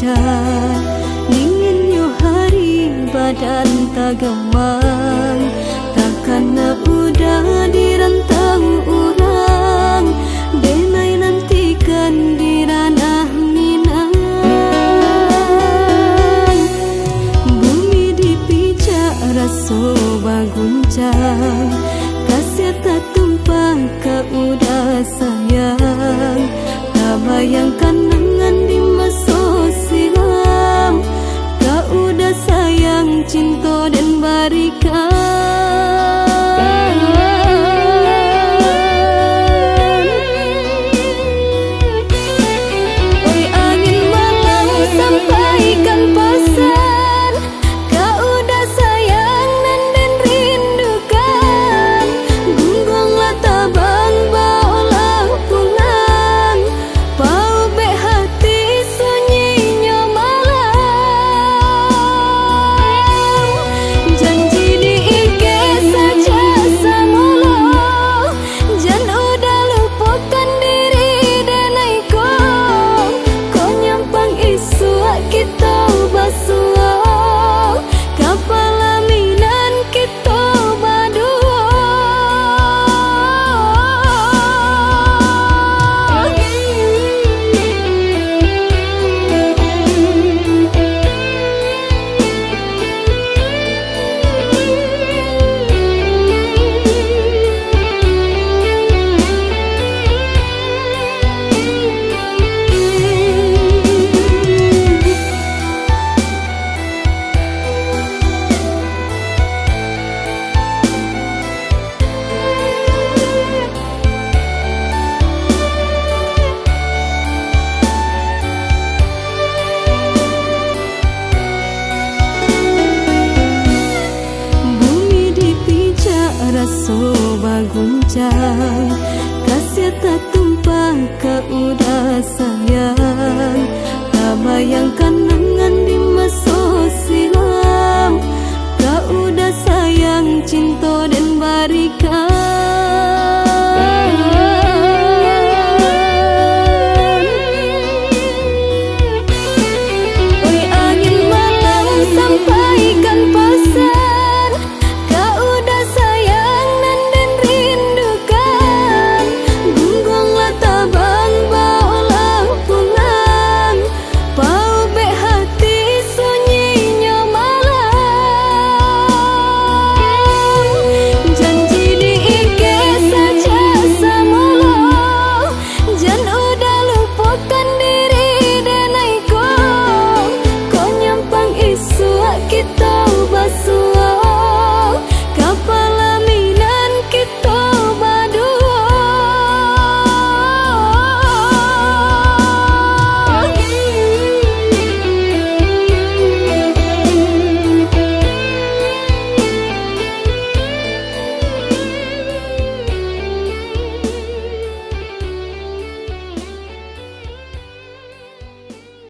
hujan, dinginnya hari badan tagamang, takkan udah dirantau orang, denai nantikan di ranah Minang. Bumi dipijak raso baguncang, kasih tak tumpah ke udah sayang, tak bayangkan dengan di masa silam, kau udah sayang cinta dan barikan. Oi angin malam sampaikan pesan, kau udah sayang nan dan rindukan, gunggonglah tabang baolah pulang, pau be hati sunyinya malam. Janji diike saja samolo, jan udah lupakan diri denai ko nyampang isu kita basuh, kapala minan kita badua. Bumi dipijak raso baguncang,